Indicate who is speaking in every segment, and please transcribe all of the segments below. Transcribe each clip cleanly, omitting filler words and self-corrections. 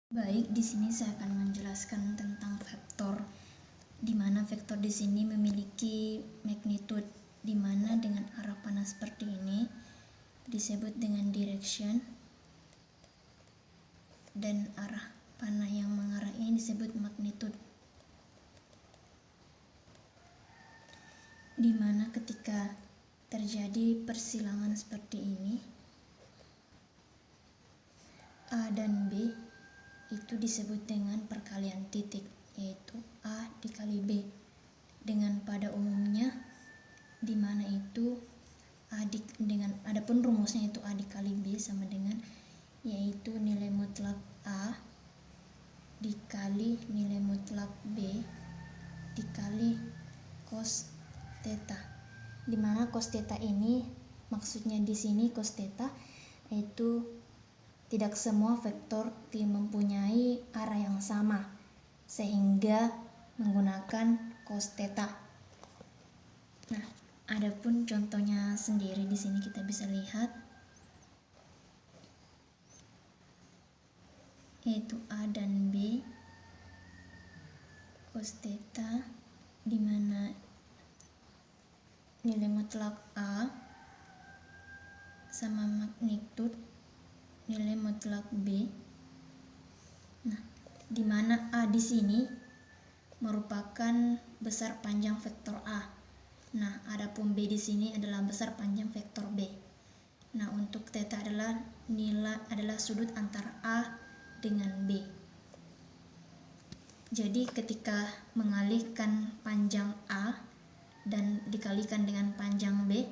Speaker 1: Baik, di sini saya akan menjelaskan tentang vektor, di mana vektor di sini memiliki magnitude, di mana dengan arah panah seperti ini disebut dengan direction, dan arah panah yang mengarah ini disebut magnitude. Di mana ketika terjadi persilangan seperti ini, A dan B itu disebut dengan perkalian titik, yaitu A dikali B, dengan pada umumnya, di mana itu adapun rumusnya itu A dikali B sama dengan yaitu nilai mutlak A dikali nilai mutlak B dikali cos theta, di mana cos theta ini maksudnya di sini cos theta yaitu tidak semua vektor mempunyai arah yang sama sehingga menggunakan cos theta. Nah, adapun contohnya sendiri di sini kita bisa lihat yaitu A dan B cos theta, di mana nilai mutlak A sama magnitude nilai mutlak B. Nah, di mana A di sini merupakan besar panjang vektor A. Nah, adapun B di sini adalah besar panjang vektor B. Nah, untuk theta adalah sudut antara A dengan B. Jadi ketika mengalihkan panjang A dan dikalikan dengan panjang B,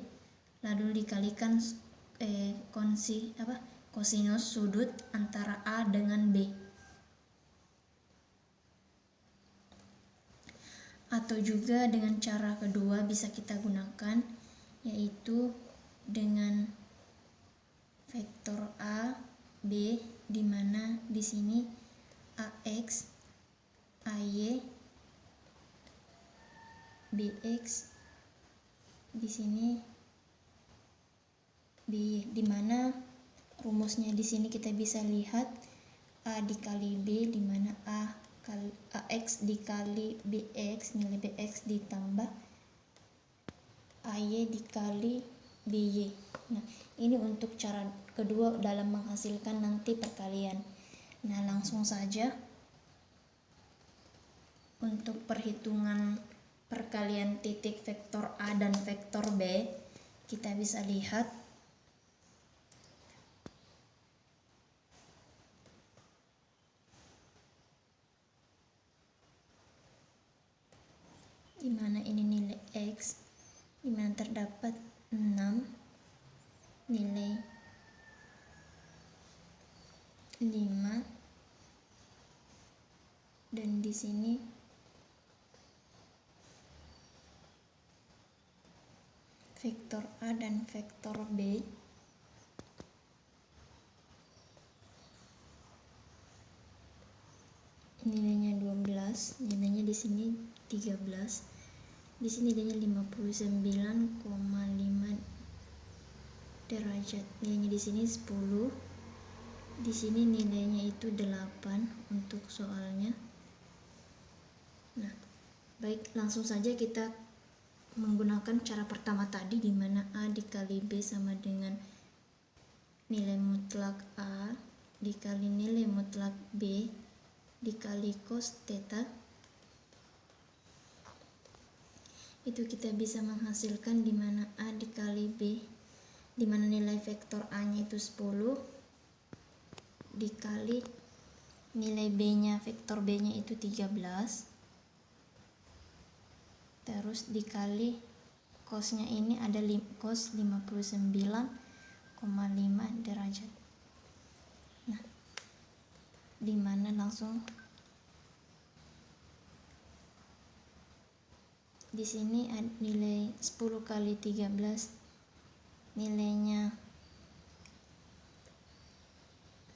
Speaker 1: lalu dikalikan kosinus sudut antara A dengan B. Atau juga dengan cara kedua bisa kita gunakan, yaitu dengan vektor A, B, di mana di sini AX, AY, BX, di sini BY, di mana rumusnya di sini kita bisa lihat A dikali B, di mana AX dikali BX, nilai BX ditambah AY dikali BY. Nah, ini untuk cara kedua dalam menghasilkan nanti perkalian. Nah, langsung saja untuk perhitungan perkalian titik vektor A dan vektor B, kita bisa lihat di mana ini nilai X, di mana terdapat 6, nilai 5, dan di sini vektor A dan vektor B nilainya 12, nilainya di sini 13, di sini nilainya 59,5 derajat, nilainya di sini 10, di sini nilainya itu 8 untuk soalnya. Nah, baik, langsung saja kita menggunakan cara pertama tadi, di mana A dikali B sama dengan nilai mutlak A dikali nilai mutlak B dikali cos theta. Itu kita bisa menghasilkan di mana A dikali B, di mana nilai vektor A-nya itu 10 dikali nilai B-nya, vektor B-nya itu 13, terus dikali cosnya ini ada cos 59,5 derajat. Nah, dimana langsung di sini ada nilai 10 kali 13 nilainya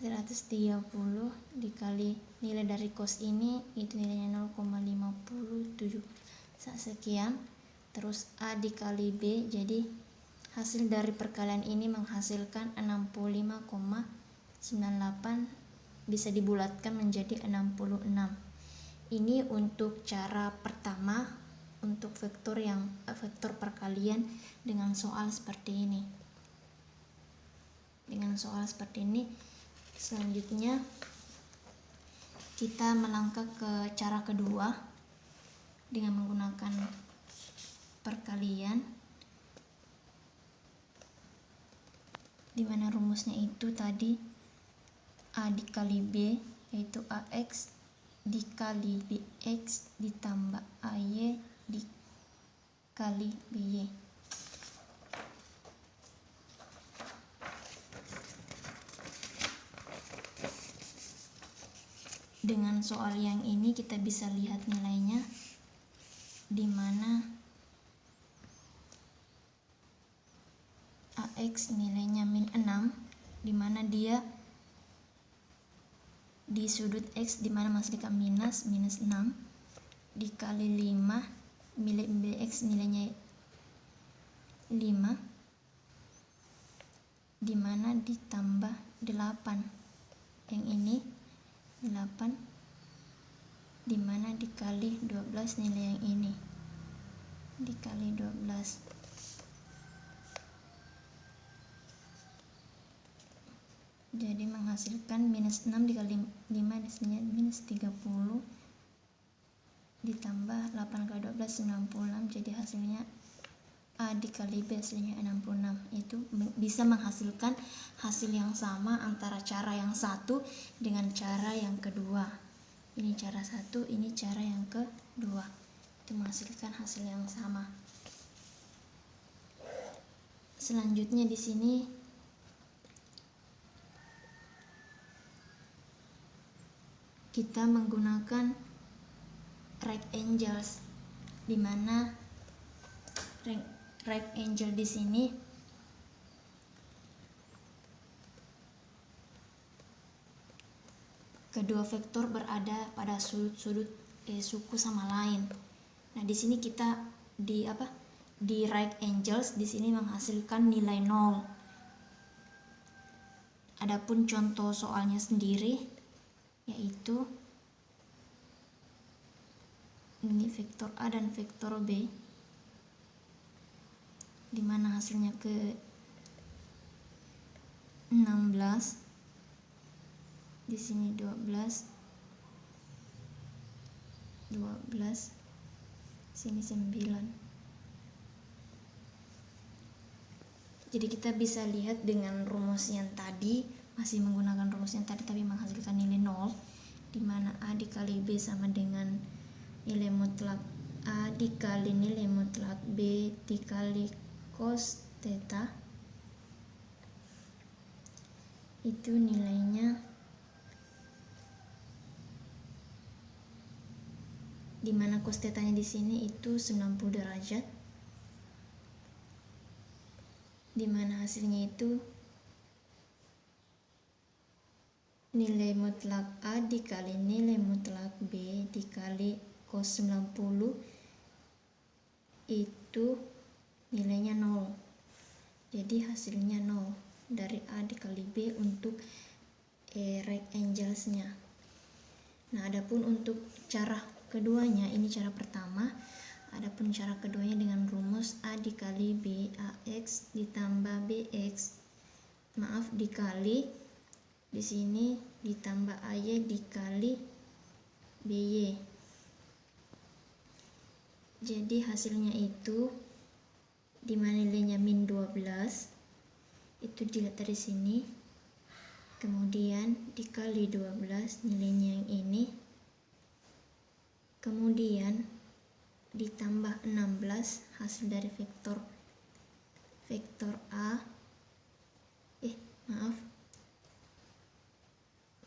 Speaker 1: 130 dikali nilai dari cos ini itu nilainya 0,57 sekian, terus A dikali B, jadi hasil dari perkalian ini menghasilkan 65,98 bisa dibulatkan menjadi 66. Ini untuk cara pertama untuk vektor perkalian dengan soal seperti ini. Selanjutnya kita melangkah ke cara kedua dengan menggunakan perkalian, di mana rumusnya itu tadi A dikali B, yaitu AX dikali BX ditambah AY dikali BY. Dengan soal yang ini kita bisa lihat nilainya, di mana AX nilainya min 6, di mana dia di sudut X, di mana menghasilkan minus 6 dikali 5, milik BX nilainya 5, di mana ditambah 8, yang ini 8, di mana dikali 12 nilai yang ini dikali 12. Jadi menghasilkan minus 6 dikali 5 hasilnya minus 30, ditambah 8 kali 12 96, jadi hasilnya A dikali B hasilnya 66. Itu bisa menghasilkan hasil yang sama antara cara yang satu dengan cara yang kedua. Ini cara satu, ini cara yang kedua. Itu menghasilkan hasil yang sama. Selanjutnya di sini kita menggunakan right angles, di mana right angle di sini kedua vektor berada pada sudut-sudut suku sama lain. Nah, di sini kita di right angles di sini menghasilkan nilai 0. Adapun contoh soalnya sendiri yaitu ini vektor A dan vektor B, di mana hasilnya ke 16, di sini 12, sini 9. Jadi kita bisa lihat dengan rumus yang tadi, masih menggunakan rumus yang tadi tapi menghasilkan nilai 0, di mana A dikali B sama dengan nilai mutlak A dikali nilai mutlak B dikali cos theta. Itu nilainya di mana cos theta-nya di sini itu 90 derajat, di mana hasilnya itu nilai mutlak A dikali nilai mutlak B dikali cos 90 itu nilainya 0. Jadi hasilnya 0 dari A dikali B untuk right angles-nya. Nah, adapun untuk cara keduanya, ini cara pertama. Adapun cara keduanya dengan rumus A dikali B AX ditambah BX, dikali di sini ditambah AY dikali BY. Jadi hasilnya itu di mana nilainya min 12, itu dilihat dari sini, kemudian dikali 12 nilainya yang ini, kemudian ditambah 16 hasil dari vektor A,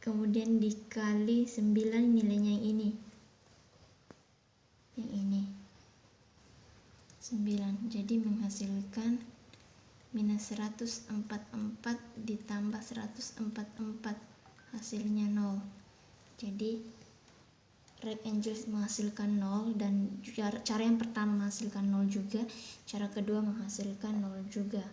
Speaker 1: kemudian dikali 9 nilainya yang ini 9, jadi menghasilkan minus 144 ditambah 144, hasilnya 0. Jadi right angles menghasilkan 0, dan cara yang pertama menghasilkan 0 juga, cara kedua menghasilkan 0 juga.